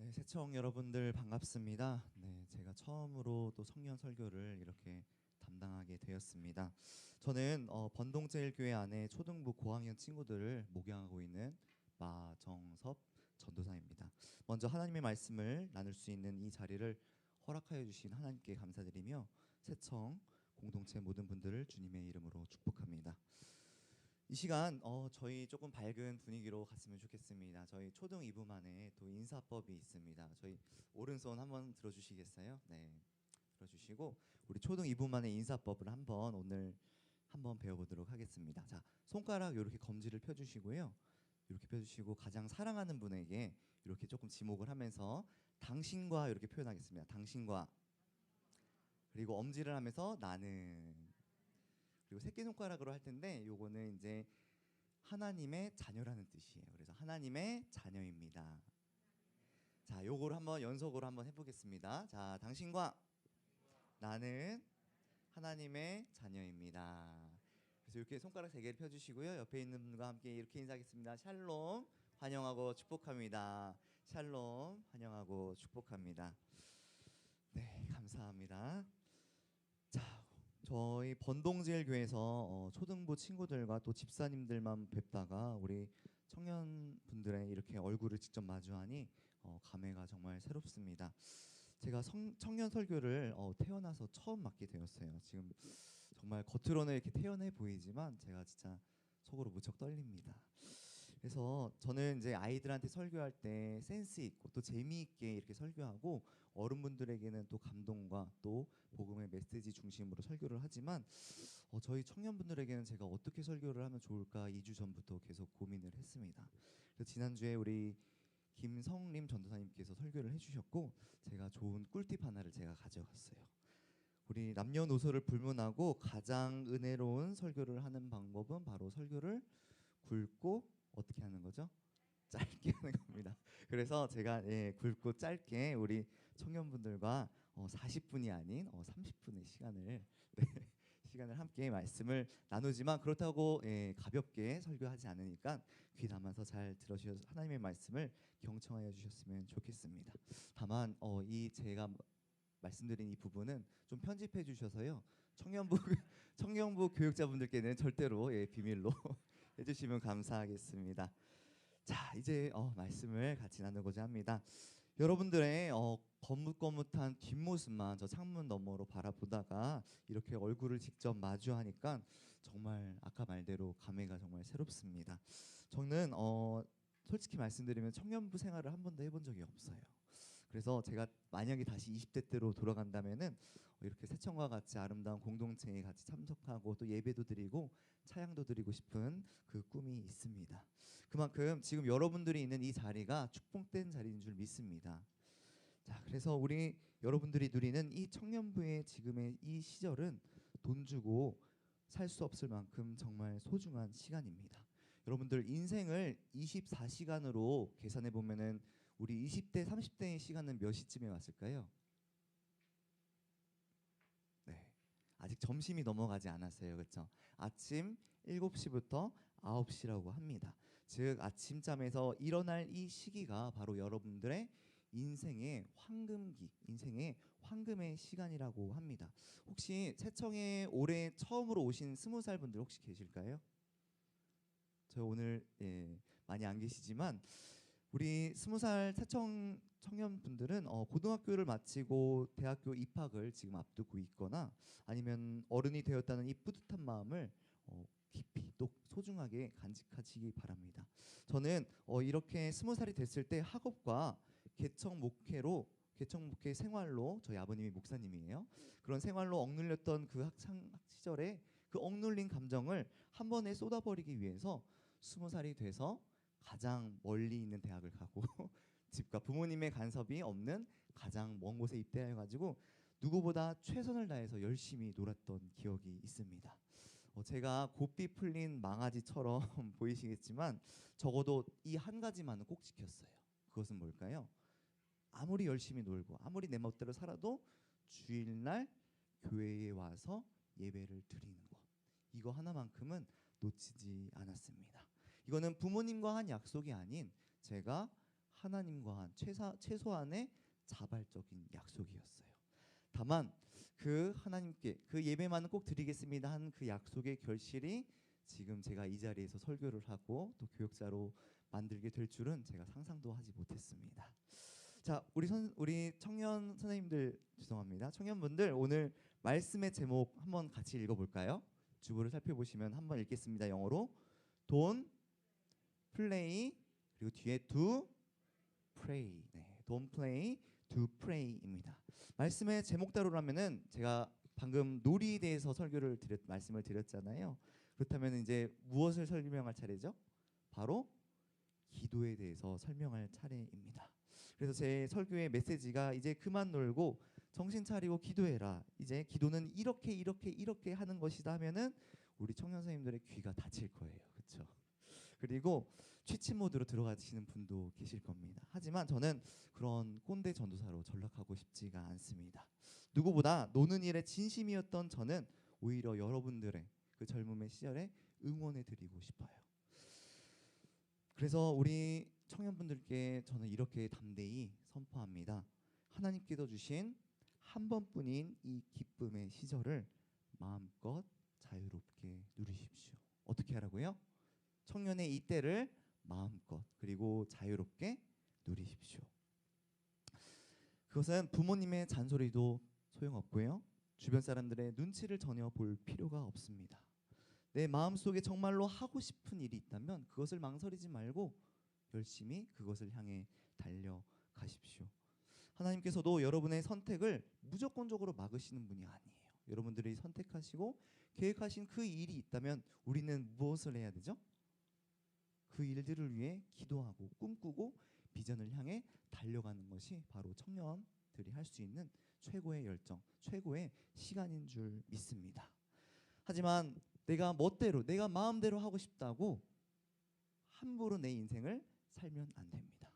네, 새청 여러분들 반갑습니다. 네, 제가 처음으로 또 청년 설교를 이렇게 담당하게 되었습니다. 저는 번동제일교회 안에 초등부 고학년 친구들을 목양하고 있는 마정섭 전도사입니다. 먼저 하나님의 말씀을 나눌 수 있는 이 자리를 허락하여 주신 하나님께 감사드리며 새청 공동체 모든 분들을 주님의 이름으로 축복합니다. 이 시간 저희 조금 밝은 분위기로 갔으면 좋겠습니다. 저희 초등 2부만에 또 인사법이 있습니다. 저희 오른손 한번 들어주시겠어요? 네, 들어주시고 우리 초등 2부만의 인사법을 오늘 한번 배워보도록 하겠습니다. 자, 손가락 이렇게 검지를 펴주시고요. 이렇게 펴주시고 가장 사랑하는 분에게 이렇게 조금 지목을 하면서 당신과 이렇게 표현하겠습니다. 당신과. 그리고 엄지를 하면서 나는. 그리고 새끼손가락으로 할 텐데 요거는 이제 하나님의 자녀라는 뜻이에요. 그래서 하나님의 자녀입니다. 자, 요거를 한번 연속으로 한번 해보겠습니다. 자, 당신과 나는 하나님의 자녀입니다. 그래서 이렇게 손가락 3개를 펴주시고요. 옆에 있는 분과 함께 이렇게 인사하겠습니다. 샬롬, 환영하고 축복합니다. 샬롬, 환영하고 축복합니다. 네, 감사합니다. 자, 저희 번동제일교회에서 초등부 친구들과 또 집사님들만 뵙다가 우리 청년분들의 이렇게 얼굴을 직접 마주하니 감회가 정말 새롭습니다. 제가 청년 설교를 태어나서 처음 맡게 되었어요. 지금 정말 겉으로는 이렇게 태연해 보이지만 제가 진짜 속으로 무척 떨립니다. 그래서 저는 이제 아이들한테 설교할 때 센스 있고 또 재미있게 이렇게 설교하고 어른분들에게는 또 감동과 또 복음의 메시지 중심으로 설교를 하지만 저희 청년분들에게는 제가 어떻게 설교를 하면 좋을까 2주 전부터 계속 고민을 했습니다. 그래서 지난주에 우리 김성림 전도사님께서 설교를 해주셨고 제가 좋은 꿀팁 하나를 제가 가져갔어요. 우리 남녀노소를 불문하고 가장 은혜로운 설교를 하는 방법은 바로 설교를 굵고 어떻게 하는 거죠? 짧게 하는 겁니다. 그래서 제가 굵고 짧게 우리 청년분들과 40분이 아닌 30분의 시간을 시간을 함께 말씀을 나누지만 그렇다고 가볍게 설교하지 않으니까 귀 담아서 잘 들어주셔서 하나님의 말씀을 경청하여 주셨으면 좋겠습니다. 다만 이 제가 말씀드린 이 부분은 좀 편집해 주셔서요. 청년부 교육자분들께는 절대로 비밀로 해주시면 감사하겠습니다. 자, 이제 말씀을 같이 나누고자 합니다. 여러분들의 거뭇거뭇한 뒷모습만 저 창문 너머로 바라보다가 이렇게 얼굴을 직접 마주하니까 정말 아까 말대로 감회가 정말 새롭습니다. 저는 솔직히 말씀드리면 청년부 생활을 한 번도 해본 적이 없어요. 그래서 제가 만약에 다시 20대 때로 돌아간다면은 이렇게 새청과 같이 아름다운 공동체에 같이 참석하고 또 예배도 드리고 차양도 드리고 싶은 그 꿈이 있습니다. 그만큼 지금 여러분들이 있는 이 자리가 축복된 자리인 줄 믿습니다. 자, 그래서 우리 여러분들이 누리는 이 청년부의 지금의 이 시절은 돈 주고 살 수 없을 만큼 정말 소중한 시간입니다. 여러분들 인생을 24시간으로 계산해 보면은 우리 20대, 30대의 시간은 몇 시쯤에 왔을까요? 네, 아직 점심이 넘어가지 않았어요. 그렇죠? 아침 7시부터 9시라고 합니다. 즉 아침잠에서 일어날 이 시기가 바로 여러분들의 인생의 황금기, 인생의 황금의 시간이라고 합니다. 혹시 새청에 올해 처음으로 오신 20살 분들 혹시 계실까요? 저 오늘 많이 안 계시지만 우리 20살 새청 청년분들은 고등학교를 마치고 대학교 입학을 지금 앞두고 있거나 아니면 어른이 되었다는 이 뿌듯한 마음을 깊이 또 소중하게 간직하시기 바랍니다. 저는 이렇게 20살이 됐을 때 학업과 개척 목회 생활로 저희 아버님이 목사님이에요. 그런 생활로 억눌렸던 그 학창 시절에 그 억눌린 감정을 한 번에 쏟아버리기 위해서 20살이 돼서 가장 멀리 있는 대학을 가고 집과 부모님의 간섭이 없는 가장 먼 곳에 입대해 가지고 누구보다 최선을 다해서 열심히 놀았던 기억이 있습니다. 제가 고삐 풀린 망아지처럼 보이시겠지만 적어도 이 한 가지만은 꼭 지켰어요. 그것은 뭘까요? 아무리 열심히 놀고 아무리 내 멋대로 살아도 주일날 교회에 와서 예배를 드리는 것, 이거 하나만큼은 놓치지 않았습니다. 이거는 부모님과 한 약속이 아닌 제가 하나님과 한 최소한의 자발적인 약속이었어요. 다만 그 하나님께 그 예배만은 꼭 드리겠습니다 한 그 약속의 결실이 지금 제가 이 자리에서 설교를 하고 또 교역자로 만들게 될 줄은 제가 상상도 하지 못했습니다. 자, 우리 청년 선생님들, 죄송합니다. 청년분들, 오늘 말씀의 제목 한번 같이 읽어볼까요? 주보를 살펴보시면 한번 읽겠습니다. 영어로 Don't play, 그리고 뒤에 to pray. 네, Don't play, to pray입니다. 말씀의 제목대로라면은 제가 방금 놀이에 대해서 말씀을 드렸잖아요. 그렇다면 이제 무엇을 설명할 차례죠? 바로 기도에 대해서 설명할 차례입니다. 그래서 제 설교의 메시지가 이제 그만 놀고 정신 차리고 기도해라. 이제 기도는 이렇게 하는 것이다 하면은 우리 청년 선생님들의 귀가 닫힐 거예요. 그렇죠? 그리고 취침 모드로 들어가시는 분도 계실 겁니다. 하지만 저는 그런 꼰대 전도사로 전락하고 싶지가 않습니다. 누구보다 노는 일에 진심이었던 저는 오히려 여러분들의 그 젊음의 시절에 응원해 드리고 싶어요. 그래서 우리 청년분들께 저는 이렇게 담대히 선포합니다. 하나님께서 주신 한 번뿐인 이 기쁨의 시절을 마음껏 자유롭게 누리십시오. 어떻게 하라고요? 청년의 이때를 마음껏 그리고 자유롭게 누리십시오. 그것은 부모님의 잔소리도 소용없고요. 주변 사람들의 눈치를 전혀 볼 필요가 없습니다. 내 마음속에 정말로 하고 싶은 일이 있다면 그것을 망설이지 말고 열심히 그것을 향해 달려가십시오. 하나님께서도 여러분의 선택을 무조건적으로 막으시는 분이 아니에요. 여러분들이 선택하시고 계획하신 그 일이 있다면 우리는 무엇을 해야 되죠? 그 일들을 위해 기도하고 꿈꾸고 비전을 향해 달려가는 것이 바로 청년들이 할 수 있는 최고의 열정, 최고의 시간인 줄 믿습니다. 하지만 내가 멋대로, 내가 마음대로 하고 싶다고 함부로 내 인생을 살면 안 됩니다.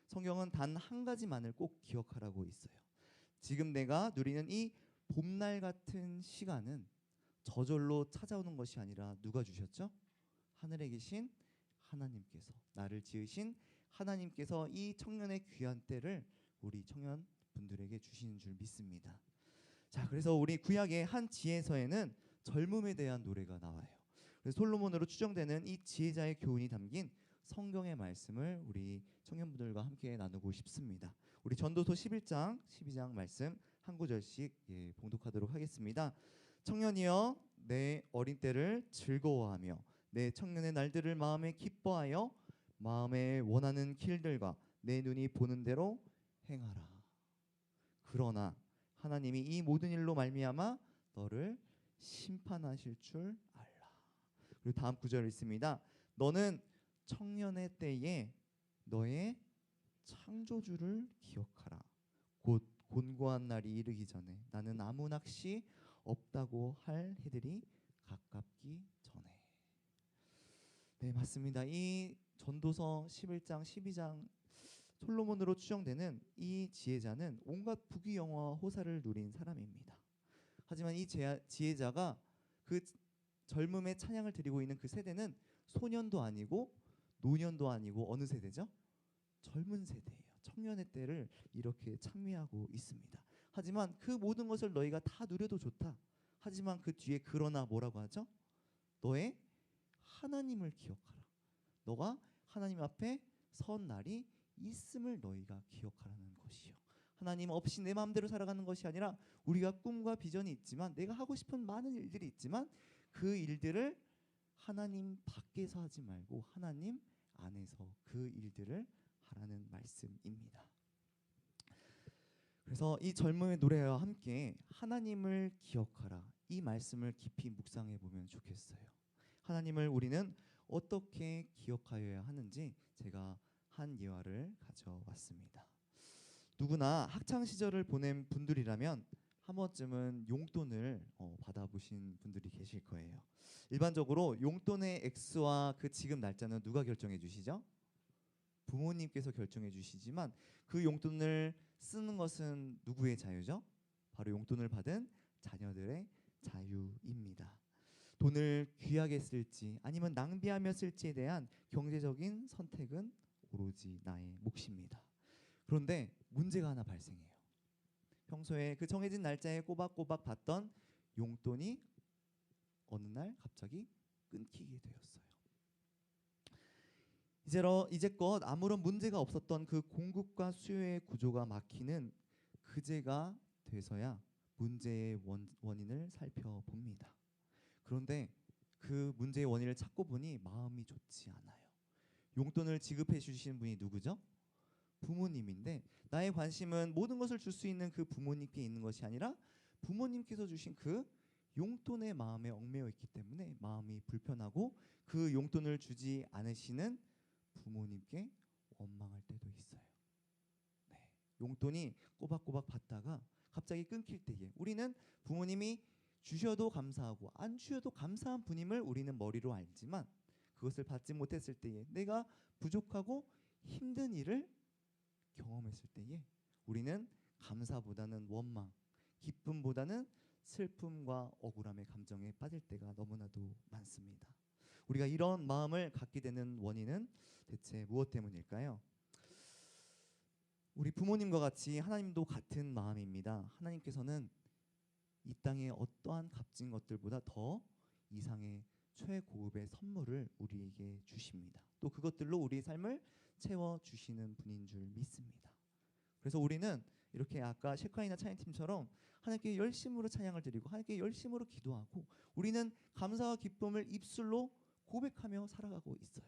성경은 단 한 가지만을 꼭 기억하라고 있어요. 지금 내가 누리는 이 봄날 같은 시간은 저절로 찾아오는 것이 아니라 누가 주셨죠? 하늘에 계신 하나님께서, 나를 지으신 하나님께서 이 청년의 귀한 때를 우리 청년분들에게 주시는 줄 믿습니다. 자, 그래서 우리 구약의 한 지혜서에는 젊음에 대한 노래가 나와요. 그래서 솔로몬으로 추정되는 이 지혜자의 교훈이 담긴 성경의 말씀을 우리 청년분들과 함께 나누고 싶습니다. 우리 전도서 11장, 12장 말씀 한 구절씩 봉독하도록 하겠습니다. 청년이여, 내 어린 때를 즐거워하며 내 청년의 날들을 마음에 기뻐하여 마음에 원하는 길들과 내 눈이 보는 대로 행하라. 그러나 하나님이 이 모든 일로 말미암아 너를 심판하실 줄 알라. 그리고 다음 구절 있습니다. 너는 청년의 때에 너의 창조주를 기억하라. 곧 곤고한 날이 이르기 전에 나는 아무 낚시 없다고 할 해들이 가깝기 전에. 네, 맞습니다. 이 전도서 11장 12장 솔로몬으로 추정되는 이 지혜자는 온갖 부귀영화와 호사를 누린 사람입니다. 하지만 이 지혜자가 그 젊음의 찬양을 드리고 있는 그 세대는 소년도 아니고 노년도 아니고 어느 세대죠? 젊은 세대예요. 청년의 때를 이렇게 찬미하고 있습니다. 하지만 그 모든 것을 너희가 다 누려도 좋다. 하지만 그 뒤에 그러나 뭐라고 하죠? 너의 하나님을 기억하라. 너가 하나님 앞에 선 날이 있음을 너희가 기억하라는 것이요. 하나님 없이 내 마음대로 살아가는 것이 아니라 우리가 꿈과 비전이 있지만 내가 하고 싶은 많은 일들이 있지만 그 일들을 하나님 밖에서 하지 말고 하나님 안에서 그 일들을 하라는 말씀입니다. 그래서 이 젊음의 노래와 함께 하나님을 기억하라, 이 말씀을 깊이 묵상해 보면 좋겠어요. 하나님을 우리는 어떻게 기억하여야 하는지 제가 한 예화를 가져왔습니다. 누구나 학창 시절을 보낸 분들이라면 한 번쯤은 용돈을 받아보신 분들이 계실 거예요. 일반적으로 용돈의 액수와 그 지급 날짜는 누가 결정해 주시죠? 부모님께서 결정해 주시지만 그 용돈을 쓰는 것은 누구의 자유죠? 바로 용돈을 받은 자녀들의 자유입니다. 돈을 귀하게 쓸지 아니면 낭비하며 쓸지에 대한 경제적인 선택은 오로지 나의 몫입니다. 그런데 문제가 하나 발생해요. 평소에 그 정해진 날짜에 꼬박꼬박 받던 용돈이 어느 날 갑자기 끊기게 되었어요. 이제껏 아무런 문제가 없었던 그 공급과 수요의 구조가 막히는 그제가 돼서야 문제의 원인을 살펴봅니다. 그런데 그 문제의 원인을 찾고 보니 마음이 좋지 않아요. 용돈을 지급해 주시는 분이 누구죠? 부모님인데 나의 관심은 모든 것을 줄 수 있는 그 부모님께 있는 것이 아니라 부모님께서 주신 그 용돈의 마음에 얽매여 있기 때문에 마음이 불편하고 그 용돈을 주지 않으시는 부모님께 원망할 때도 있어요. 네. 용돈이 꼬박꼬박 받다가 갑자기 끊길 때에 우리는 부모님이 주셔도 감사하고 안 주셔도 감사한 분임을 우리는 머리로 알지만 그것을 받지 못했을 때에 내가 부족하고 힘든 일을 경험했을 때에 우리는 감사보다는 원망, 기쁨보다는 슬픔과 억울함의 감정에 빠질 때가 너무나도 많습니다. 우리가 이런 마음을 갖게 되는 원인은 대체 무엇 때문일까요? 우리 부모님과 같이 하나님도 같은 마음입니다. 하나님께서는 이 땅의 어떠한 값진 것들보다 더 이상의 최고급의 선물을 우리에게 주십니다. 또 그것들로 우리의 삶을 채워주시는 분인 줄 믿습니다. 그래서 우리는 이렇게 아까 셰카이나 찬양팀처럼 하나님께 열심으로 찬양을 드리고 하나님께 열심으로 기도하고 우리는 감사와 기쁨을 입술로 고백하며 살아가고 있어요.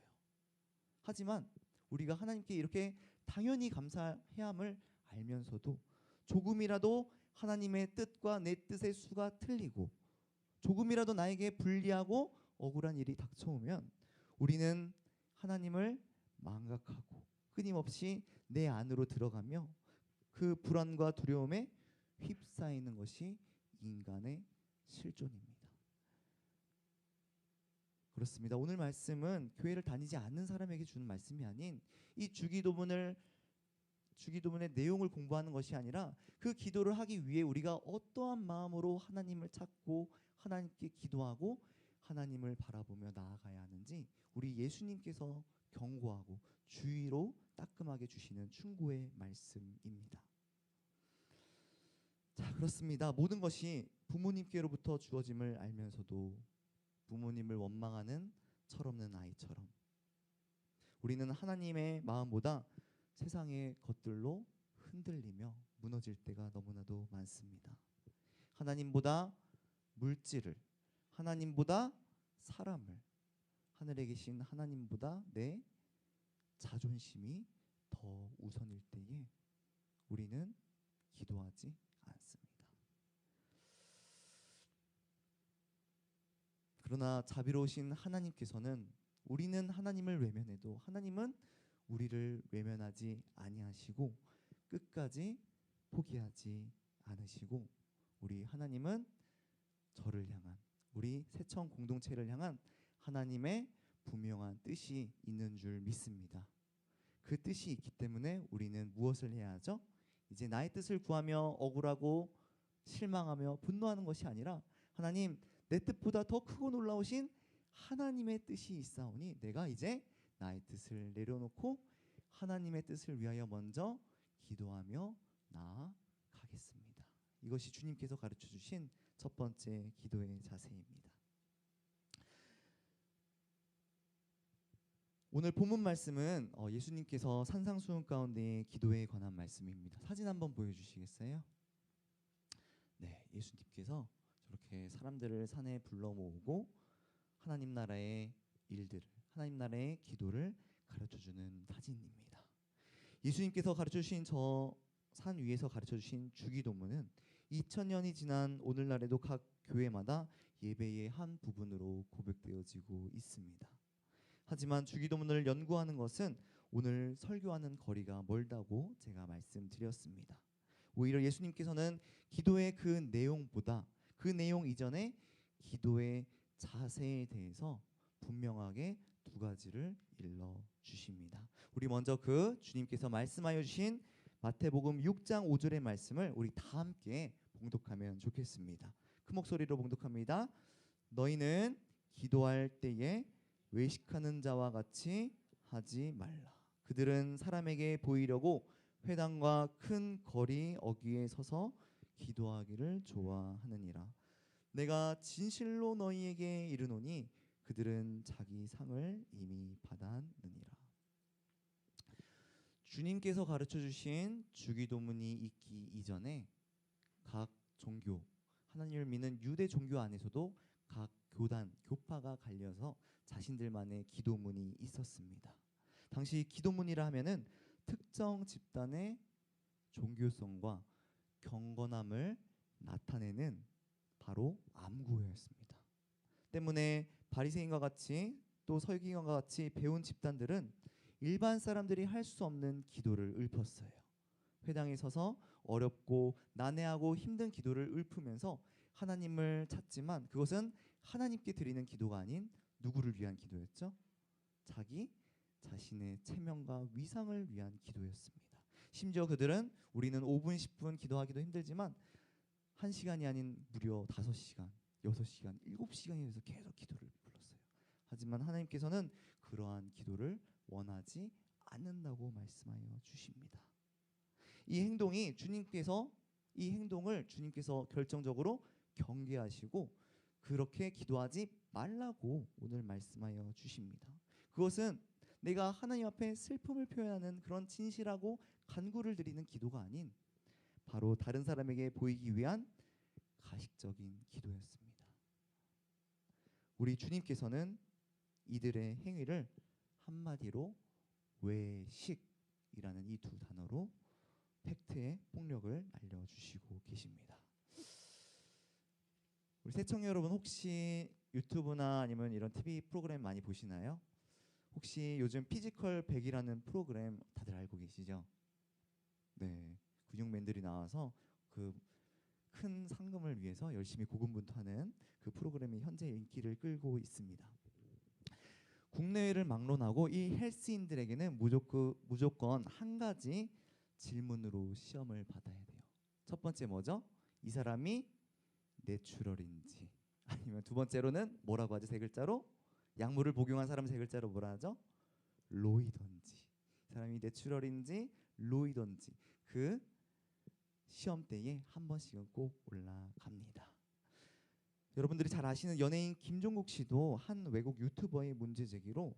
하지만 우리가 하나님께 이렇게 당연히 감사해야 함을 알면서도 조금이라도 하나님의 뜻과 내 뜻의 수가 틀리고 조금이라도 나에게 불리하고 억울한 일이 닥쳐오면 우리는 하나님을 망각하고 끊임없이 내 안으로 들어가며 그 불안과 두려움에 휩싸이는 것이 인간의 실존입니다. 그렇습니다. 오늘 말씀은 교회를 다니지 않는 사람에게 주는 말씀이 아닌 이 주기도문의 내용을 공부하는 것이 아니라 그 기도를 하기 위해 우리가 어떠한 마음으로 하나님을 찾고 하나님께 기도하고 하나님을 바라보며 나아가야 하는지 우리 예수님께서 경고하고 주의로 따끔하게 주시는 충고의 말씀입니다. 자, 그렇습니다. 모든 것이 부모님께로부터 주어짐을 알면서도 부모님을 원망하는 철없는 아이처럼 우리는 하나님의 마음보다 세상의 것들로 흔들리며 무너질 때가 너무나도 많습니다. 하나님보다 물질을, 하나님보다 사람을, 하늘에 계신 하나님보다 내 자존심이 더 우선일 때에 우리는 기도하지 않습니다. 그러나 자비로우신 하나님께서는 우리는 하나님을 외면해도 하나님은 우리를 외면하지 아니하시고 끝까지 포기하지 않으시고 우리 하나님은 저를 향한 우리 새청 공동체를 향한 하나님의 분명한 뜻이 있는 줄 믿습니다. 그 뜻이 있기 때문에 우리는 무엇을 해야 하죠? 이제 나의 뜻을 구하며 억울하고 실망하며 분노하는 것이 아니라 하나님 내 뜻보다 더 크고 놀라우신 하나님의 뜻이 있사오니 내가 이제 나의 뜻을 내려놓고 하나님의 뜻을 위하여 먼저 기도하며 나아가겠습니다. 이것이 주님께서 가르쳐 주신 첫 번째 기도의 자세입니다. 오늘 본문 말씀은 예수님께서 산상수훈 가운데의 기도에 관한 말씀입니다. 사진 한번 보여주시겠어요? 네, 예수님께서 저렇게 사람들을 산에 불러 모으고 하나님 나라의 일들을, 하나님 나라의 기도를 가르쳐주는 사진입니다. 예수님께서 가르쳐주신 저 산 위에서 가르쳐주신 주기도문은 2000년이 지난 오늘날에도 각 교회마다 예배의 한 부분으로 고백되어지고 있습니다. 하지만 주기도문을 연구하는 것은 오늘 설교하는 거리가 멀다고 제가 말씀드렸습니다. 오히려 예수님께서는 기도의 그 내용보다 그 내용 이전에 기도의 자세에 대해서 분명하게 두 가지를 일러 주십니다. 우리 먼저 그 주님께서 말씀하여 주신 마태복음 6장 5절의 말씀을 우리 다 함께 봉독하면 좋겠습니다. 큰 목소리로 봉독합니다. 너희는 기도할 때에 외식하는 자와 같이 하지 말라. 그들은 사람에게 보이려고 회당과 큰 거리 어귀에 서서 기도하기를 좋아하느니라. 내가 진실로 너희에게 이르노니 그들은 자기 상을 이미 받았느니라. 주님께서 가르쳐 주신 주기도문이 있기 이전에 각 종교, 하나님을 믿는 유대 종교 안에서도 각 교단, 교파가 갈려서 자신들만의 기도문이 있었습니다. 당시 기도문이라 하면은 특정 집단의 종교성과 경건함을 나타내는 바로 암구였습니다. 때문에 바리새인과 같이 또 서기관과 같이 배운 집단들은 일반 사람들이 할 수 없는 기도를 읊었어요. 회당에 서서 어렵고 난해하고 힘든 기도를 읊으면서 하나님을 찾지만 그것은 하나님께 드리는 기도가 아닌 누구를 위한 기도였죠? 자기 자신의 체면과 위상을 위한 기도였습니다. 심지어 그들은 우리는 5분 10분 기도하기도 힘들지만 1시간이 아닌 무려 5시간, 6시간, 7시간에 서 계속 기도를 불렀어요. 하지만 하나님께서는 그러한 기도를 원하지 않는다고 말씀하여 주십니다. 이 행동을 주님께서 결정적으로 경계하시고 그렇게 기도하지 말라고 오늘 말씀하여 주십니다. 그것은 내가 하나님 앞에 슬픔을 표현하는 그런 진실하고 간구를 드리는 기도가 아닌 바로 다른 사람에게 보이기 위한 가식적인 기도였습니다. 우리 주님께서는 이들의 행위를 한마디로 외식이라는 이 두 단어로 팩트의 폭력을 알려주시고 계십니다. 우리 새청년 여러분 혹시 유튜브나 아니면 이런 TV 프로그램 많이 보시나요? 혹시 요즘 피지컬 100이라는 프로그램 다들 알고 계시죠? 네, 근육맨들이 나와서 그 큰 상금을 위해서 열심히 고군분투하는 그 프로그램이 현재 인기를 끌고 있습니다. 국내외를 막론하고 이 헬스인들에게는 무조건 한 가지 질문으로 시험을 받아야 돼요. 첫 번째 뭐죠? 이 사람이 내추럴인지, 아니면 두 번째로는 뭐라고 하죠? 세 글자로? 약물을 복용한 사람 세 글자로 뭐라 하죠? 로이던지. 이 사람이 내추럴인지 로이던지 그 시험 때에 한 번씩은 꼭 올라갑니다. 여러분들이 잘 아시는 연예인 김종국 씨도 한 외국 유튜버의 문제 제기로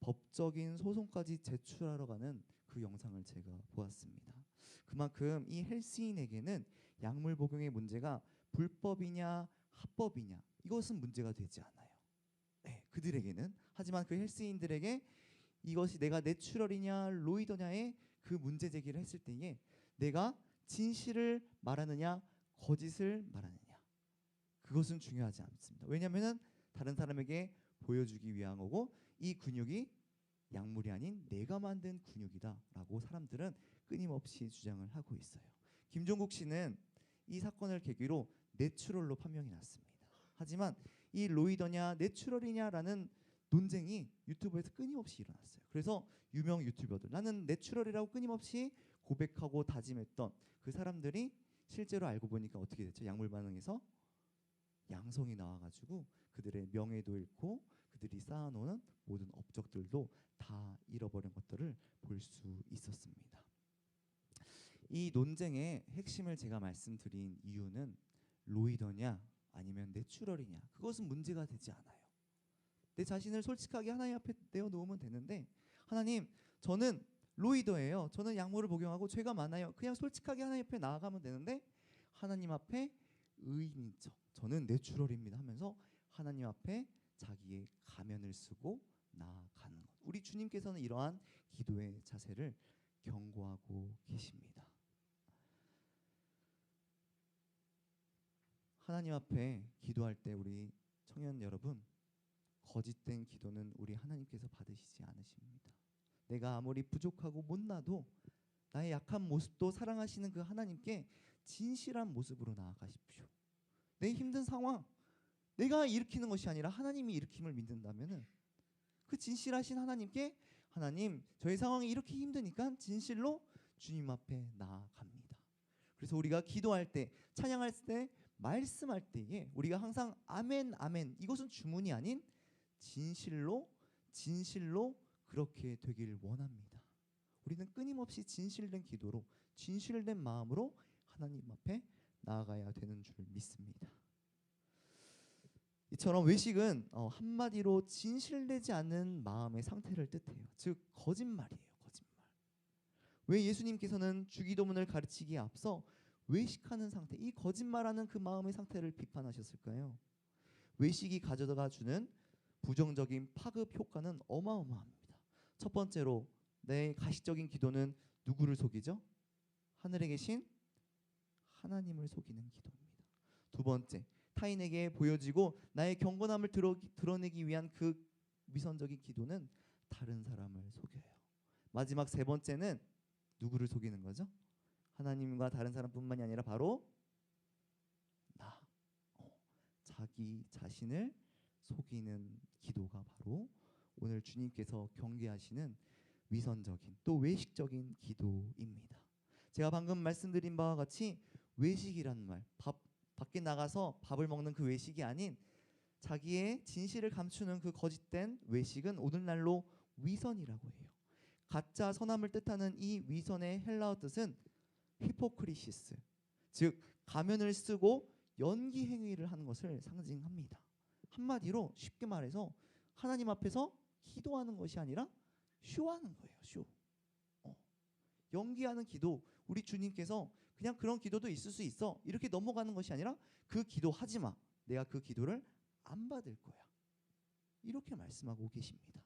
법적인 소송까지 제출하러 가는 그 영상을 제가 보았습니다. 그만큼 이 헬스인에게는 약물 복용의 문제가 불법이냐 합법이냐 이것은 문제가 되지 않아요. 네, 그들에게는. 하지만 그 헬스인들에게 이것이 내가 내추럴이냐 로이더냐의 그 문제 제기를 했을 때에 내가 진실을 말하느냐 거짓을 말하느냐 그것은 중요하지 않습니다. 왜냐하면 다른 사람에게 보여주기 위한 거고 이 근육이 약물이 아닌 내가 만든 근육이다라고 사람들은 끊임없이 주장을 하고 있어요. 김종국 씨는 이 사건을 계기로 내추럴로 판명이 났습니다. 하지만 이 로이더냐 내추럴이냐라는 논쟁이 유튜브에서 끊임없이 일어났어요. 그래서 유명 유튜버들 나는 내추럴이라고 끊임없이 고백하고 다짐했던 그 사람들이 실제로 알고 보니까 어떻게 됐죠? 약물 반응에서 양성이 나와가지고 그들의 명예도 잃고 그들이 쌓아놓은 모든 업적들도 다 잃어버린 것들을 볼 수 있었습니다. 이 논쟁의 핵심을 제가 말씀드린 이유는 로이더냐 아니면 내추럴이냐 그것은 문제가 되지 않아요. 내 자신을 솔직하게 하나님 앞에 내어놓으면 되는데 하나님 저는 로이더예요. 저는 약물을 복용하고 죄가 많아요. 그냥 솔직하게 하나님 앞에 나아가면 되는데 하나님 앞에 의인인 척 저는 내추럴입니다 하면서 하나님 앞에 자기의 가면을 쓰고 나아가는 것. 우리 주님께서는 이러한 기도의 자세를 경고하고 계십니다. 하나님 앞에 기도할 때 우리 청년 여러분 거짓된 기도는 우리 하나님께서 받으시지 않으십니다. 내가 아무리 부족하고 못나도 나의 약한 모습도 사랑하시는 그 하나님께 진실한 모습으로 나아가십시오. 내 힘든 상황 내가 일으키는 것이 아니라 하나님이 일으킴을 믿는다면은 그 진실하신 하나님께 하나님 저희 상황이 이렇게 힘드니까 진실로 주님 앞에 나아갑니다. 그래서 우리가 기도할 때 찬양할 때 말씀할 때에 우리가 항상 아멘 아멘 이것은 주문이 아닌 진실로 그렇게 되길 원합니다. 우리는 끊임없이 진실된 기도로 진실된 마음으로 하나님 앞에 나아가야 되는 줄 믿습니다. 이처럼 외식은 한마디로 진실되지 않은 마음의 상태를 뜻해요. 즉 거짓말이에요. 거짓말. 왜 예수님께서는 주기도문을 가르치기에 앞서 외식하는 상태, 이 거짓말하는 그 마음의 상태를 비판하셨을까요? 외식이 가져다 주는 부정적인 파급 효과는 어마어마합니다. 첫 번째로 내 가식적인 기도는 누구를 속이죠? 하늘에 계신 하나님을 속이는 기도입니다. 두 번째, 타인에게 보여지고 나의 경건함을 드러내기 위한 그 위선적인 기도는 다른 사람을 속여요. 마지막 세 번째는 누구를 속이는 거죠? 하나님과 다른 사람뿐만이 아니라 바로 나, 자기 자신을 속이는 기도가 바로 오늘 주님께서 경계하시는 위선적인 또 외식적인 기도입니다. 제가 방금 말씀드린 바와 같이 외식이란 말, 밖에 나가서 밥을 먹는 그 외식이 아닌 자기의 진실을 감추는 그 거짓된 외식은 오늘날로 위선이라고 해요. 가짜 선함을 뜻하는 이 위선의 헬라어 뜻은 히포크리시스, 즉 가면을 쓰고 연기 행위를 하는 것을 상징합니다. 한마디로 쉽게 말해서 하나님 앞에서 기도하는 것이 아니라 쇼하는 거예요. 쇼. 연기하는 기도, 우리 주님께서 그냥 그런 기도도 있을 수 있어 이렇게 넘어가는 것이 아니라 그 기도 하지 마, 내가 그 기도를 안 받을 거야, 이렇게 말씀하고 계십니다.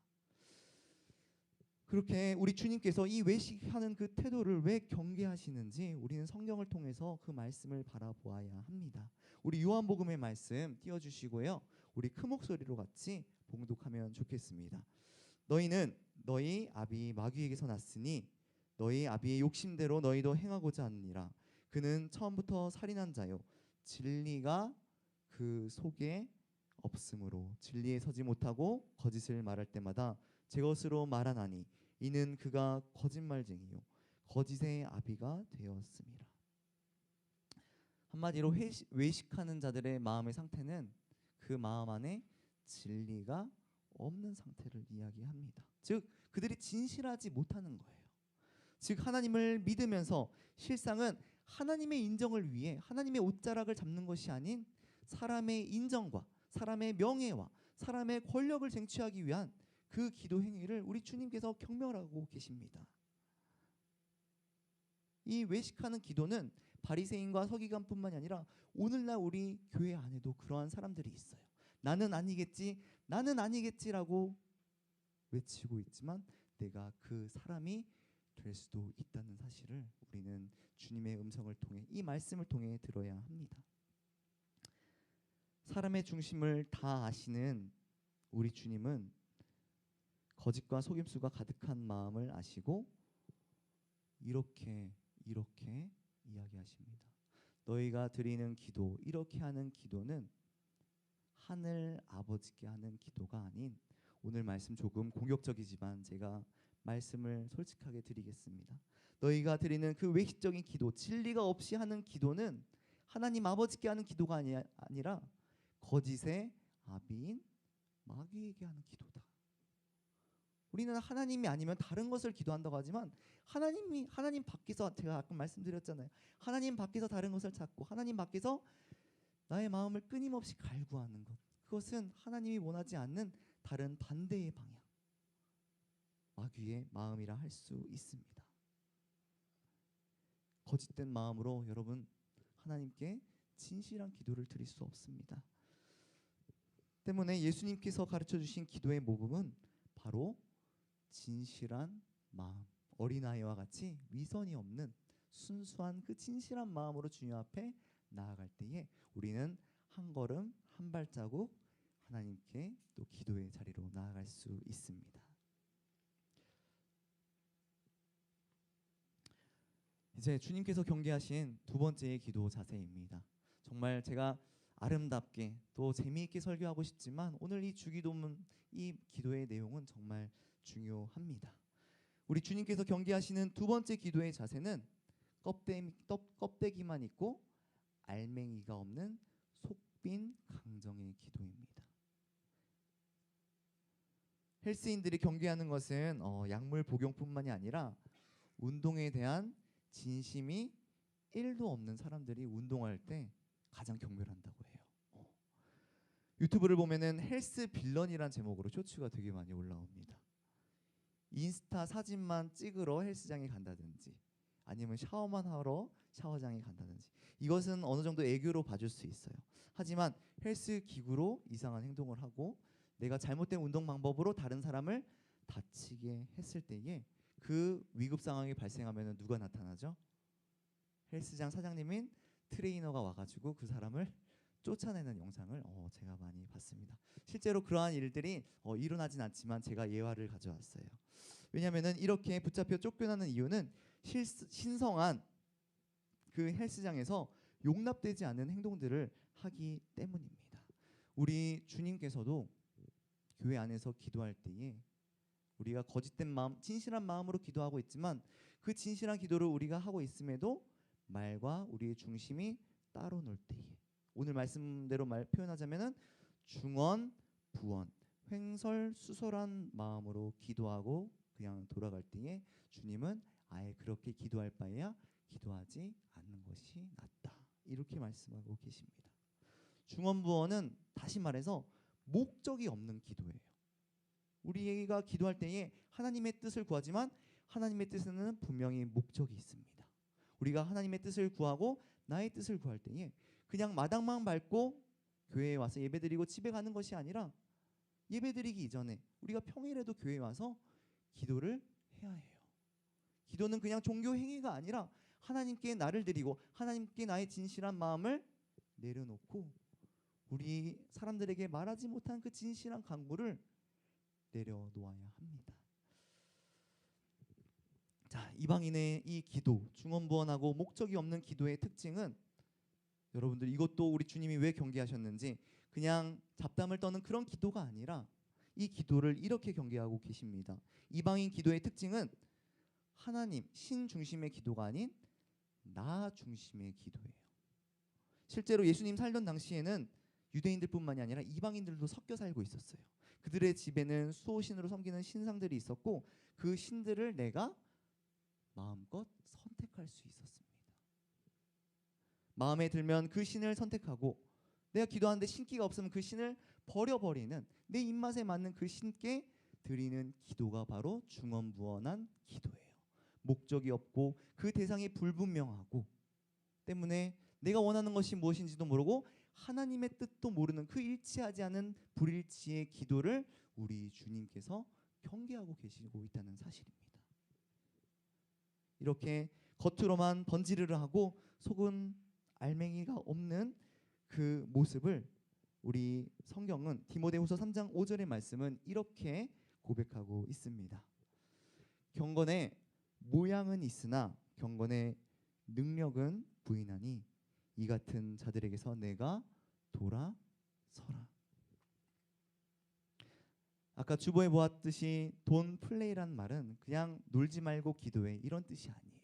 그렇게 우리 주님께서 이 외식하는 그 태도를 왜 경계하시는지 우리는 성경을 통해서 그 말씀을 바라보아야 합니다. 우리 요한복음의 말씀 띄워주시고요, 우리 큰 목소리로 같이 봉독하면 좋겠습니다. 너희는 너희 아비 마귀에게서 났으니 너희 아비의 욕심대로 너희도 행하고자 하느니라. 그는 처음부터 살인한 자요, 진리가 그 속에 없으므로 진리에 서지 못하고 거짓을 말할 때마다 제 것으로 말하나니 이는 그가 거짓말쟁이요 거짓의 아비가 되었습니다. 한마디로 외식하는 자들의 마음의 상태는 그 마음 안에 진리가 없는 상태를 이야기합니다. 즉 그들이 진실하지 못하는 거예요. 즉 하나님을 믿으면서 실상은 하나님의 인정을 위해 하나님의 옷자락을 잡는 것이 아닌 사람의 인정과 사람의 명예와 사람의 권력을 쟁취하기 위한 그 기도 행위를 우리 주님께서 경멸하고 계십니다. 이 외식하는 기도는 바리새인과 서기관뿐만이 아니라 오늘날 우리 교회 안에도 그러한 사람들이 있어요. 나는 아니겠지, 나는 아니겠지라고 외치고 있지만 내가 그 사람이 될 수도 있다는 사실을 우리는 주님의 음성을 통해 이 말씀을 통해 들어야 합니다. 사람의 중심을 다 아시는 우리 주님은 거짓과 속임수가 가득한 마음을 아시고 이렇게 이야기하십니다. 너희가 드리는 기도, 이렇게 하는 기도는 하늘 아버지께 하는 기도가 아닌, 오늘 말씀 조금 공격적이지만 제가 말씀을 솔직하게 드리겠습니다. 너희가 드리는 그 외식적인 기도, 진리가 없이 하는 기도는 하나님 아버지께 하는 기도가 아니라 거짓의 아비인 마귀에게 하는 기도다. 우리는 하나님이 아니면 다른 것을 기도한다고 하지만 하나님 밖에서, 제가 아까 말씀드렸잖아요, 하나님 밖에서 다른 것을 찾고 하나님 밖에서 나의 마음을 끊임없이 갈구하는 것, 그것은 하나님이 원하지 않는 다른 반대의 방향, 마귀의 마음이라 할 수 있습니다. 거짓된 마음으로 여러분 하나님께 진실한 기도를 드릴 수 없습니다. 때문에 예수님께서 가르쳐 주신 기도의 모범은 바로 진실한 마음, 어린아이와 같이 위선이 없는 순수한 그 진실한 마음으로 주님 앞에 나아갈 때에 우리는 한 걸음 한 발자국 하나님께 또 기도의 자리로 나아갈 수 있습니다. 이제 주님께서 경계하신 두 번째의 기도 자세입니다. 정말 제가 아름답게 또 재미있게 설교하고 싶지만 오늘 이 주기도문, 이 기도의 내용은 정말 중요합니다. 우리 주님께서 경계하시는 두 번째 기도의 자세는 껍데기만 있고 알맹이가 없는 속빈 강정의 기도입니다. 헬스인들이 경계하는 것은 약물 복용뿐만이 아니라 운동에 대한 진심이 1도 없는 사람들이 운동할 때 가장 경멸한다고 해요. 유튜브를 보면은 헬스 빌런이란 제목으로 쇼츠가 되게 많이 올라옵니다. 인스타 사진만 찍으러 헬스장에 간다든지 아니면 샤워만 하러 샤워장에 간다든지, 이것은 어느 정도 애교로 봐줄 수 있어요. 하지만 헬스 기구로 이상한 행동을 하고 내가 잘못된 운동 방법으로 다른 사람을 다치게 했을 때에 그 위급 상황이 발생하면 누가 나타나죠? 헬스장 사장님인 트레이너가 와가지고 그 사람을 쫓아내는 영상을 제가 많이 봤습니다. 실제로 그러한 일들이 일어나진 않지만 제가 예화를 가져왔어요. 왜냐하면 이렇게 붙잡혀 쫓겨나는 이유는 신성한 그 헬스장에서 용납되지 않는 행동들을 하기 때문입니다. 우리 주님께서도 교회 안에서 기도할 때에 우리가 거짓된 마음, 진실한 마음으로 기도하고 있지만 그 진실한 기도를 우리가 하고 있음에도 말과 우리의 중심이 따로 놀 때에, 오늘 말씀대로 표현하자면은 중언, 부언, 횡설수설한 마음으로 기도하고 그냥 돌아갈 때에 주님은 아예 그렇게 기도할 바에야 기도하지 않는 것이 낫다, 이렇게 말씀하고 계십니다. 중언부언은 다시 말해서 목적이 없는 기도예요. 우리가 기도할 때에 하나님의 뜻을 구하지만 하나님의 뜻에는 분명히 목적이 있습니다. 우리가 하나님의 뜻을 구하고 나의 뜻을 구할 때에 그냥 마당만 밟고 교회에 와서 예배드리고 집에 가는 것이 아니라 예배드리기 이전에 우리가 평일에도 교회에 와서 기도를 해야 해요. 기도는 그냥 종교 행위가 아니라 하나님께 나를 드리고 하나님께 나의 진실한 마음을 내려놓고 우리 사람들에게 말하지 못한 그 진실한 간구를 내려놓아야 합니다. 자, 이방인의 이 기도, 중언부언하고 목적이 없는 기도의 특징은, 여러분들 이것도 우리 주님이 왜 경계하셨는지, 그냥 잡담을 떠는 그런 기도가 아니라 이 기도를 이렇게 경계하고 계십니다. 이방인 기도의 특징은 하나님, 신 중심의 기도가 아닌 나 중심의 기도예요. 실제로 예수님 살던 당시에는 유대인들뿐만이 아니라 이방인들도 섞여 살고 있었어요. 그들의 집에는 수호신으로 섬기는 신상들이 있었고 그 신들을 내가 마음껏 선택할 수 있었습니다. 마음에 들면 그 신을 선택하고 내가 기도하는데 신기가 없으면 그 신을 버려버리는, 내 입맛에 맞는 그 신께 드리는 기도가 바로 중언부언한 기도예요. 목적이 없고 그 대상이 불분명하고 때문에 내가 원하는 것이 무엇인지도 모르고 하나님의 뜻도 모르는 그 일치하지 않은 불일치의 기도를 우리 주님께서 경계하고 계시고 있다는 사실입니다. 이렇게 겉으로만 번지르르 하고 속은 알맹이가 없는 그 모습을 우리 성경은 디모데후서 3장 5절의 말씀은 이렇게 고백하고 있습니다. 경건의 모양은 있으나 경건의 능력은 부인하니 이 같은 자들에게서 내가 돌아서라. 아까 주보에 보았듯이 돈 플레이란 말은 그냥 놀지 말고 기도해, 이런 뜻이 아니에요.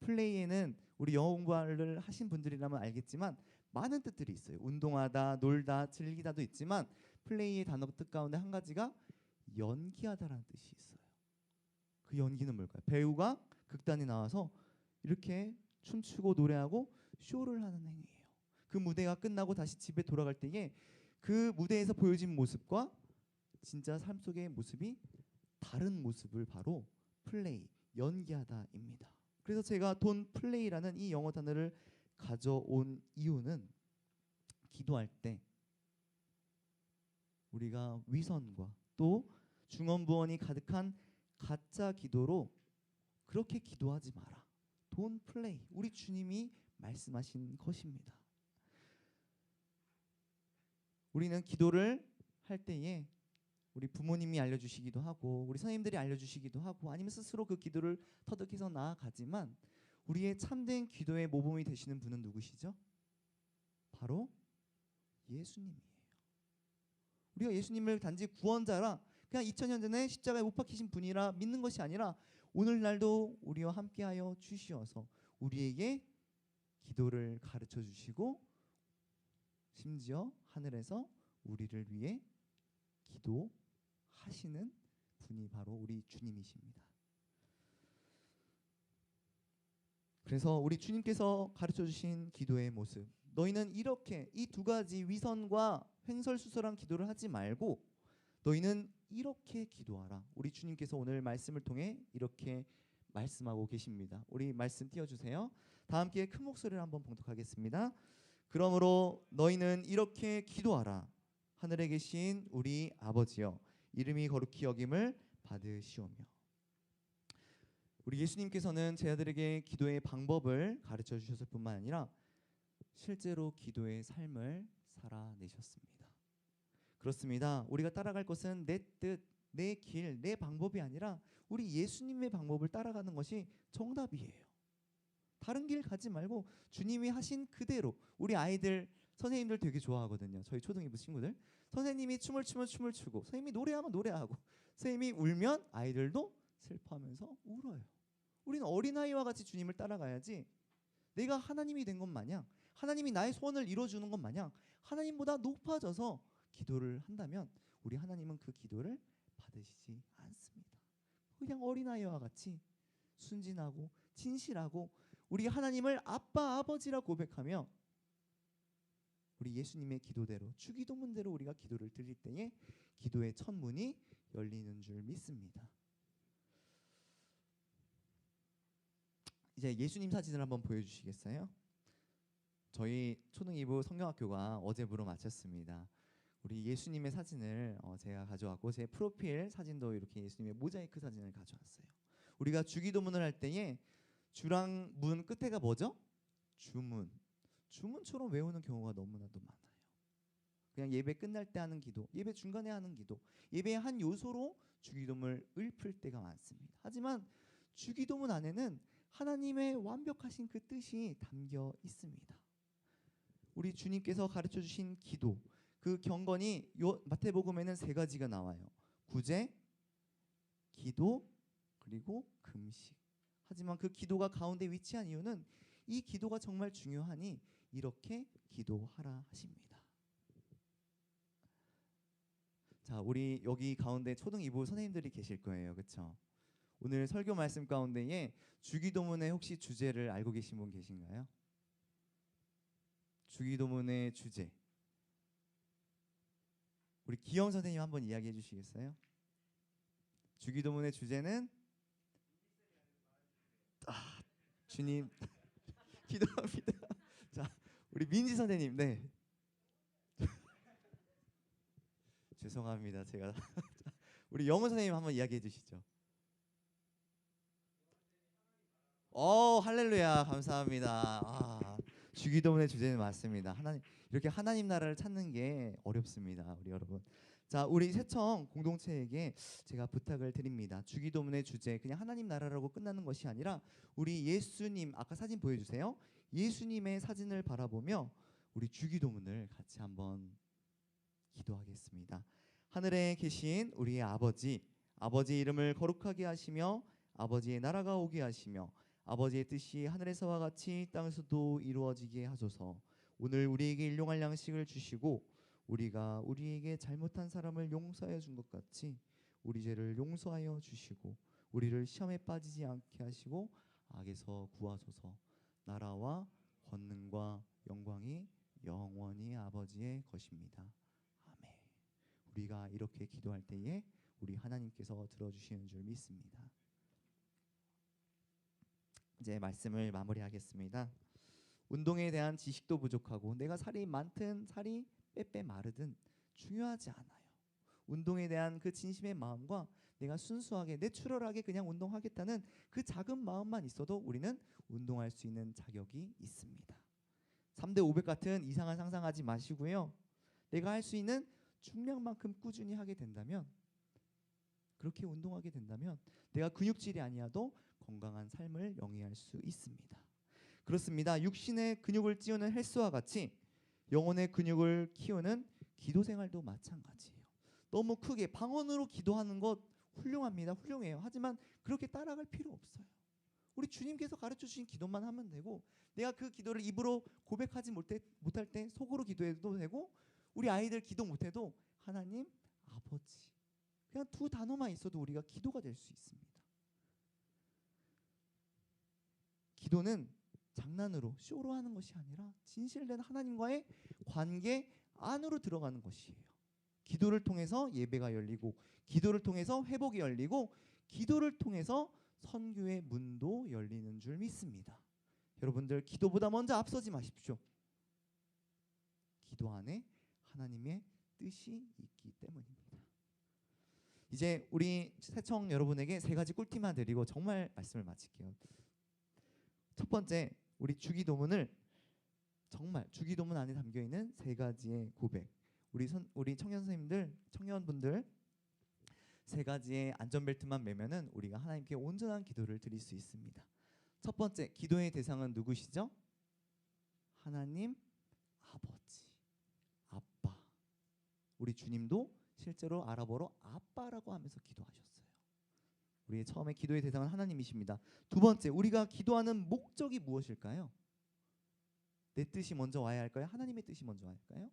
플레이에는 우리 영어 공부를 하신 분들이라면 알겠지만 많은 뜻들이 있어요. 운동하다, 놀다, 즐기다도 있지만 플레이의 단어 뜻 가운데 한 가지가 연기하다라는 뜻이 있어요. 그 연기는 뭘까요? 배우가 극단에 나와서 이렇게 춤추고 노래하고 쇼를 하는 행위예요. 그 무대가 끝나고 다시 집에 돌아갈 때에 그 무대에서 보여진 모습과 진짜 삶 속의 모습이 다른 모습을 바로 플레이, 연기하다입니다. 그래서 제가 돈 플레이라는 이 영어 단어를 가져온 이유는 기도할 때 우리가 위선과 또 중언부언이 가득한 가짜 기도로 그렇게 기도하지 마라. 돈 플레이, 우리 주님이 말씀하신 것입니다. 우리는 기도를 할 때에 우리 부모님이 알려주시기도 하고 우리 선생님들이 알려주시기도 하고 아니면 스스로 그 기도를 터득해서 나아가지만 우리의 참된 기도의 모범이 되시는 분은 누구시죠? 바로 예수님이에요. 우리가 예수님을 단지 구원자라 그냥 2000년 전에 십자가에 못 박히신 분이라 믿는 것이 아니라 오늘날도 우리와 함께하여 주시어서 우리에게 기도를 가르쳐 주시고 심지어 하늘에서 우리를 위해 기도하시는 분이 바로 우리 주님이십니다. 그래서 우리 주님께서 가르쳐 주신 기도의 모습, 너희는 이렇게 이 두 가지 위선과 횡설수설한 기도를 하지 말고 너희는 이렇게 기도하라. 우리 주님께서 오늘 말씀을 통해 이렇게 말씀하고 계십니다. 우리 말씀 띄워주세요. 다 함께 큰 목소리를 한번 봉독하겠습니다. 그러므로 너희는 이렇게 기도하라. 하늘에 계신 우리 아버지여, 이름이 거룩히 여김을 받으시오며. 우리 예수님께서는 제 아들에게 기도의 방법을 가르쳐 주셨을 뿐만 아니라 실제로 기도의 삶을 살아내셨습니다. 그렇습니다. 우리가 따라갈 것은 내 뜻, 내 길, 내 방법이 아니라 우리 예수님의 방법을 따라가는 것이 정답이에요. 다른 길 가지 말고 주님이 하신 그대로. 우리 아이들, 선생님들 되게 좋아하거든요. 저희 초등이부 친구들. 선생님이 춤을 추면 춤을 추고, 선생님이 노래하면 노래하고, 선생님이 울면 아이들도 슬퍼하면서 울어요. 우리는 어린아이와 같이 주님을 따라가야지, 내가 하나님이 된 것 마냥, 하나님이 나의 소원을 이루어주는 것 마냥 하나님보다 높아져서 기도를 한다면 우리 하나님은 그 기도를 받으시지 않습니다. 그냥 어린아이와 같이 순진하고 진실하고 우리 하나님을 아빠 아버지라 고백하며 우리 예수님의 기도대로, 주기도문대로 우리가 기도를 드릴 때에 기도의 첫 문이 열리는 줄 믿습니다. 이제 예수님 사진을 한번 보여주시겠어요? 저희 초등 2부 성경학교가 어제부로 마쳤습니다. 우리 예수님의 사진을 제가 가져왔고, 제 프로필 사진도 이렇게 예수님의 모자이크 사진을 가져왔어요. 우리가 주기도문을 할 때에 주랑 문 끝에가 뭐죠? 주문. 주문처럼 외우는 경우가 너무나도 많아요. 그냥 예배 끝날 때 하는 기도, 예배 중간에 하는 기도, 예배의 한 요소로 주기도문을 읊을 때가 많습니다. 하지만 주기도문 안에는 하나님의 완벽하신 그 뜻이 담겨 있습니다. 우리 주님께서 가르쳐 주신 기도, 그 경건이 마태복음에는 3가지가 나와요. 구제, 기도, 그리고 금식. 하지만 그 기도가 가운데 위치한 이유는 이 기도가 정말 중요하니 이렇게 기도하라 하십니다. 자, 우리 여기 가운데 초등 2부 선생님들이 계실 거예요. 그렇죠? 오늘 설교 말씀 가운데에 주기도문의 혹시 주제를 알고 계신 분 계신가요? 주기도문의 주제. 우리 기영 선생님 한번 이야기해 주시겠어요? 주기도문의 주제는 주님 기도합니다. 자, 우리 민지 선생님. 네. 죄송합니다. 제가 우리 영훈 선생님 한번 이야기해 주시죠. 할렐루야. 감사합니다. 주기도문의 주제는 맞습니다. 하나님, 이렇게 하나님 나라를 찾는 게 어렵습니다. 우리 여러분. 자, 우리 새청 공동체에게 제가 부탁을 드립니다. 주기도문의 주제 그냥 하나님 나라라고 끝나는 것이 아니라 우리 예수님, 아까 사진 보여주세요. 예수님의 사진을 바라보며 우리 주기도문을 같이 한번 기도하겠습니다. 하늘에 계신 우리의 아버지, 아버지의 이름을 거룩하게 하시며 아버지의 나라가 오게 하시며 아버지의 뜻이 하늘에서와 같이 땅에서도 이루어지게 하소서. 오늘 우리에게 일용할 양식을 주시고 우리가 우리에게 잘못한 사람을 용서하여 준 것 같이 우리 죄를 용서하여 주시고 우리를 시험에 빠지지 않게 하시고 악에서 구하소서. 나라와 권능과 영광이 영원히 아버지의 것입니다. 아멘. 우리가 이렇게 기도할 때에 우리 하나님께서 들어주시는 줄 믿습니다. 이제 말씀을 마무리하겠습니다. 운동에 대한 지식도 부족하고 내가 살이 많든 살이 빼빼 마르든 중요하지 않아요. 운동에 대한 그 진심의 마음과 내가 순수하게 내추럴하게 그냥 운동하겠다는 그 작은 마음만 있어도 우리는 운동할 수 있는 자격이 있습니다. 3대 500 같은 이상한 상상하지 마시고요. 내가 할 수 있는 중량만큼 꾸준히 하게 된다면, 그렇게 운동하게 된다면 내가 근육질이 아니어도 건강한 삶을 영위할 수 있습니다. 그렇습니다. 육신의 근육을 찌우는 헬스와 같이 영혼의 근육을 키우는 기도 생활도 마찬가지예요. 너무 크게 방언으로 기도하는 것 훌륭합니다. 훌륭해요. 하지만 그렇게 따라갈 필요 없어요. 우리 주님께서 가르쳐 주신 기도만 하면 되고, 내가 그 기도를 입으로 고백하지 못할 때 속으로 기도해도 되고, 우리 아이들 기도 못해도 하나님 아버지, 그냥 2 단어만 있어도 우리가 기도가 될 수 있습니다. 기도는 장난으로 쇼로 하는 것이 아니라 진실된 하나님과의 관계 안으로 들어가는 것이에요. 기도를 통해서 예배가 열리고, 기도를 통해서 회복이 열리고, 기도를 통해서 선교의 문도 열리는 줄 믿습니다. 여러분들, 기도보다 먼저 앞서지 마십시오. 기도 안에 하나님의 뜻이 있기 때문입니다. 이제 우리 새청 여러분에게 세 가지 꿀팁만 드리고 정말 말씀을 마칠게요. 첫 번째, 우리 주기도문을 정말 주기도문 안에 담겨 있는 세 가지의 고백. 우리 청년 선생님들, 청년분들 세 가지의 안전벨트만 매면은 우리가 하나님께 온전한 기도를 드릴 수 있습니다. 첫 번째, 기도의 대상은 누구시죠? 하나님 아버지, 아빠. 우리 주님도 실제로 아랍어로 아빠라고 하면서 기도하셨어요. 우리의 처음에 기도의 대상은 하나님이십니다. 두 번째, 우리가 기도하는 목적이 무엇일까요? 내 뜻이 먼저 와야 할까요? 하나님의 뜻이 먼저 와야 할까요?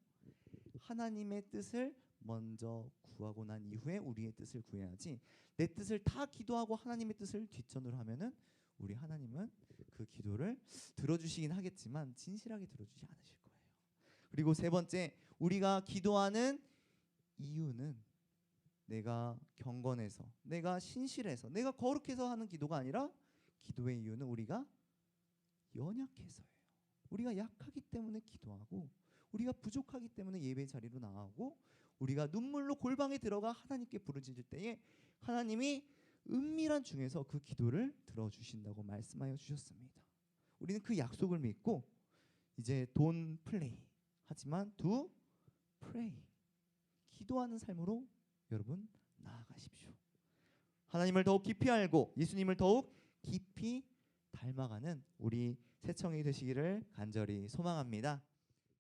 하나님의 뜻을 먼저 구하고 난 이후에 우리의 뜻을 구해야지, 내 뜻을 다 기도하고 하나님의 뜻을 뒷전으로 하면은 우리 하나님은 그 기도를 들어주시긴 하겠지만 진실하게 들어주지 않으실 거예요. 그리고 세 번째, 우리가 기도하는 이유는 내가 경건해서, 내가 신실해서, 내가 거룩해서 하는 기도가 아니라, 기도의 이유는 우리가 연약해서예요. 우리가 약하기 때문에 기도하고, 우리가 부족하기 때문에 예배 자리로 나가고, 우리가 눈물로 골방에 들어가 하나님께 부르짖을 때에 하나님이 은밀한 중에서 그 기도를 들어주신다고 말씀하여 주셨습니다. 우리는 그 약속을 믿고 이제 don't play 하지만 do pray, 기도하는 삶으로 여러분 나아가십시오. 하나님을 더욱 깊이 알고 예수님을 더욱 깊이 닮아가는 우리 새청이 되시기를 간절히 소망합니다.